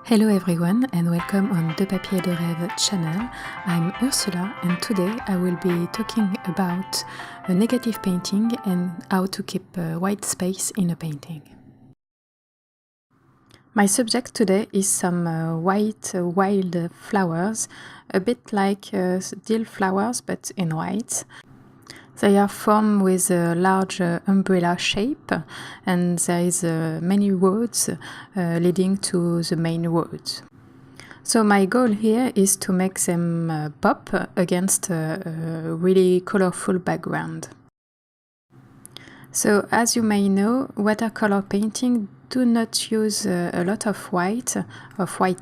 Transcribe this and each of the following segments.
Hello everyone and welcome on De Papier de Rêve channel. I'm Ursula and today I will be talking about a negative painting and how to keep white space in a painting. My subject today is some white wild flowers, a bit like dill flowers but in white. They are formed with a large umbrella shape and there is many roads leading to the main road. So my goal here is to make them pop against a really colorful background. So as you may know, watercolor painting do not use a lot of white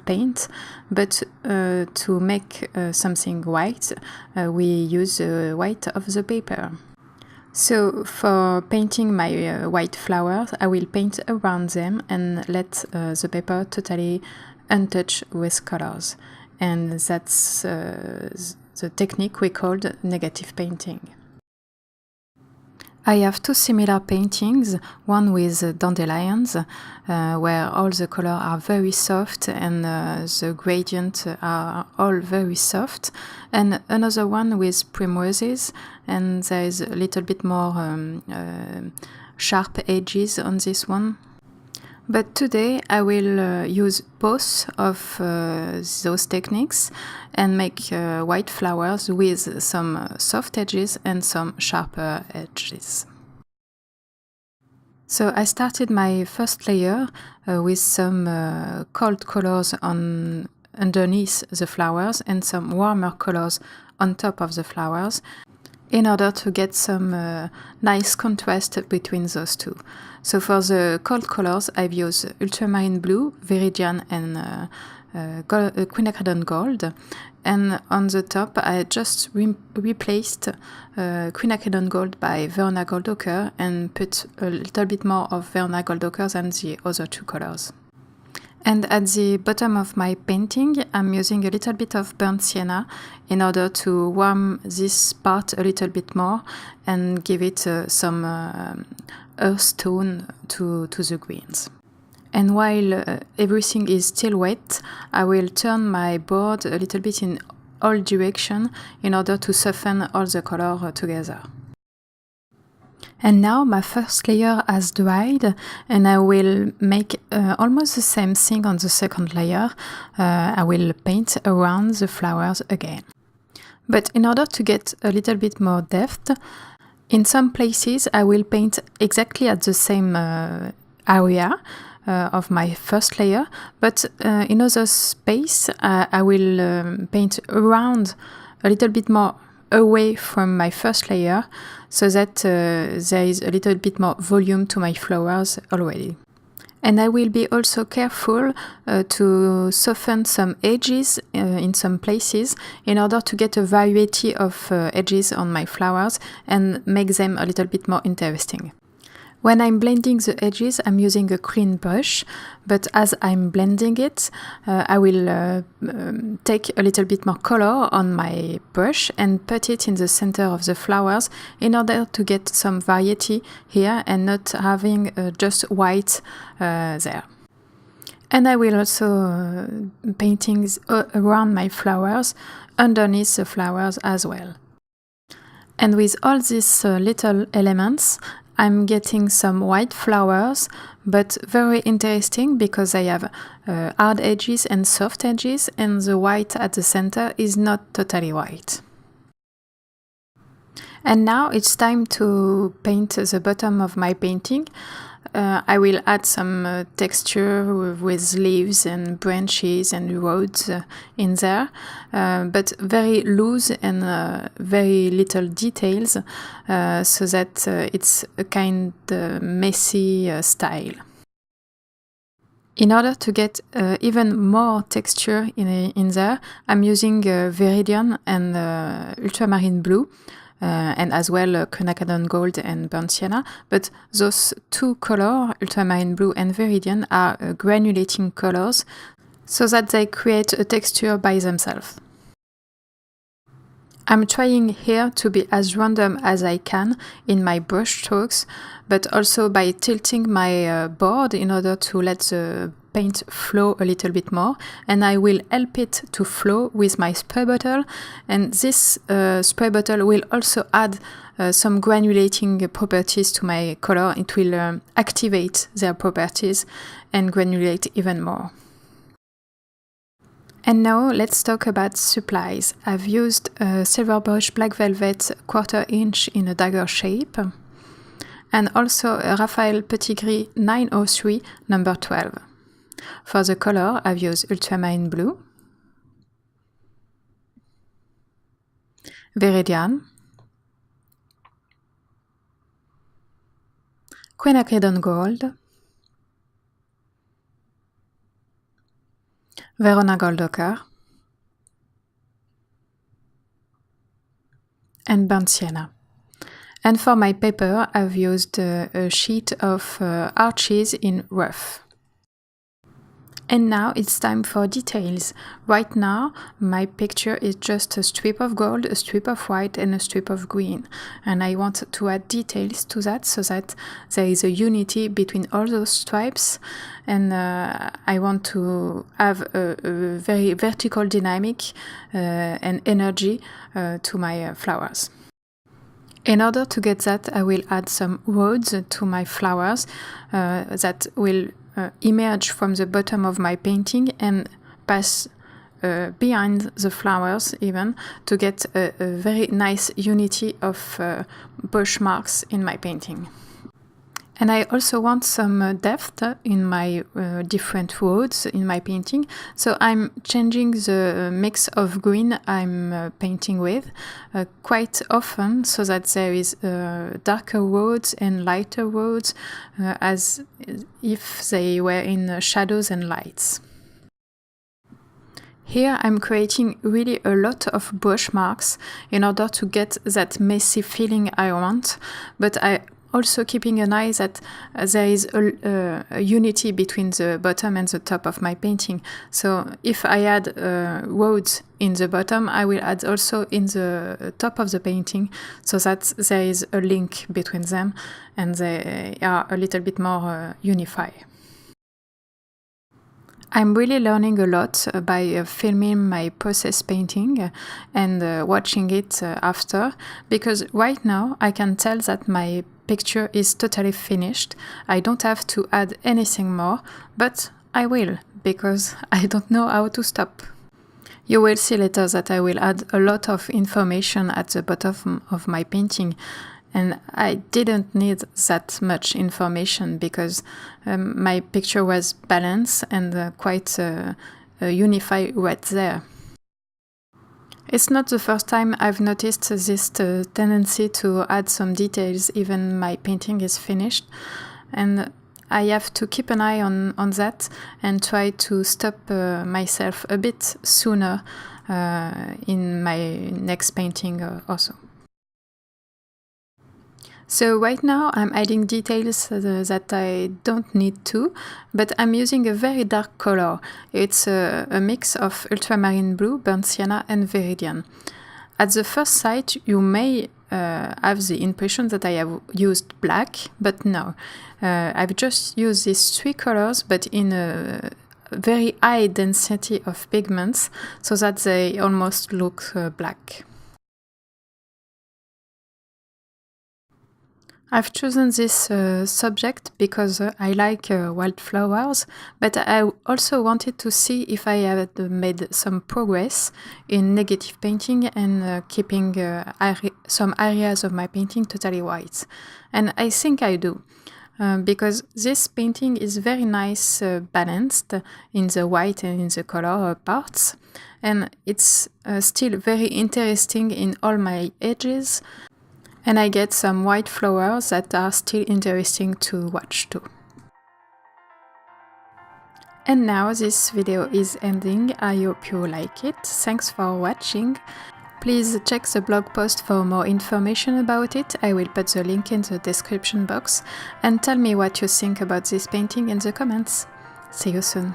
paint, but to make something white, we use white of the paper. So for painting my white flowers, I will paint around them and let the paper totally untouched with colors. And that's the technique we called negative painting. I have two similar paintings, one with dandelions, where all the colors are very soft and the gradients are all very soft, and another one with primroses, and there is a little bit more sharp edges on this one. But today I will use both of those techniques and make white flowers with some soft edges and some sharper edges. So I started my first layer with some cold colors underneath the flowers and some warmer colors on top of the flowers, in order to get some nice contrast between those two. So for the cold colors, I've used Ultramarine blue, Viridian and Quinacridone gold. And on the top, I just replaced Quinacridone gold by Verona gold ochre and put a little bit more of Verona gold ochre than the other two colors. And at the bottom of my painting, I'm using a little bit of burnt sienna in order to warm this part a little bit more and give it some earth tone to the greens. And while everything is still wet, I will turn my board a little bit in all directions in order to soften all the color together. And now my first layer has dried and I will make almost the same thing on the second layer. I will paint around the flowers again. But in order to get a little bit more depth, in some places I will paint exactly at the same area of my first layer, but in other space I will paint around a little bit more away from my first layer, so that there is a little bit more volume to my flowers already. And I will be also careful to soften some edges in some places in order to get a variety of edges on my flowers and make them a little bit more interesting. When I'm blending the edges, I'm using a clean brush, but as I'm blending it, I will take a little bit more color on my brush and put it in the center of the flowers in order to get some variety here and not having just white there. And I will also painting around my flowers, underneath the flowers as well. And with all these little elements, I'm getting some white flowers, but very interesting because I have hard edges and soft edges, and the white at the center is not totally white. And now it's time to paint the bottom of my painting. I will add some texture with leaves and branches and roads in there, but very loose and very little details, so that it's a kind of messy style. In order to get even more texture in there, I'm using Viridian and Ultramarine blue. And as well Quinacridone gold and burnt sienna, but those two colors, ultramarine blue and Viridian, are granulating colors, so that they create a texture by themselves. I'm trying here to be as random as I can in my brush strokes, but also by tilting my board in order to let the paint flow a little bit more, and I will help it to flow with my spray bottle, and this spray bottle will also add some granulating properties to my color. It will activate their properties and granulate even more. And now let's talk about supplies. I've used a silver brush black velvet 1/4 inch in a dagger shape, and also a Raphaël Petit Gris 903 number 12. For the color, I've used Ultramarine blue, Viridian, Quinacridone gold, Verona gold ochre, and burnt sienna. And for my paper, I've used a sheet of arches in rough. And now it's time for details. Right now, my picture is just a strip of gold, a strip of white, and a strip of green. And I want to add details to that so that there is a unity between all those stripes. And I want to have a very vertical dynamic and energy to my flowers. In order to get that, I will add some rods to my flowers that will emerge from the bottom of my painting and pass behind the flowers even, to get a very nice unity of brush marks in my painting. And I also want some depth in my different roads in my painting. So I'm changing the mix of green I'm painting with quite often, so that there is darker roads and lighter roads, as if they were in shadows and lights. Here I'm creating really a lot of brush marks in order to get that messy feeling I want, but I also keeping an eye that there is a unity between the bottom and the top of my painting. So if I add roads in the bottom, I will add also in the top of the painting, so that there is a link between them and they are a little bit more unified. I'm really learning a lot by filming my process painting and watching it after, because right now I can tell that my picture is totally finished. I don't have to add anything more, but I will, because I don't know how to stop. You will see later that I will add a lot of information at the bottom of my painting, and I didn't need that much information because my picture was balanced and quite unified right there. It's not the first time I've noticed this tendency to add some details even my painting is finished, and I have to keep an eye on that and try to stop myself a bit sooner in my next painting also. So right now I'm adding details that I don't need to, but I'm using a very dark color. It's a mix of ultramarine blue, burnt sienna and Viridian. At the first sight you may have the impression that I have used black, but no. I've just used these three colors, but in a very high density of pigments, so that they almost look black. I've chosen this subject because I like wildflowers, but I also wanted to see if I had made some progress in negative painting and keeping some areas of my painting totally white. And I think I do, because this painting is very nice balanced in the white and in the color parts, and it's still very interesting in all my edges. And I get some white flowers that are still interesting to watch too. And now this video is ending. I hope you like it. Thanks for watching. Please check the blog post for more information about it. I will put the link in the description box, and tell me what you think about this painting in the comments. See you soon.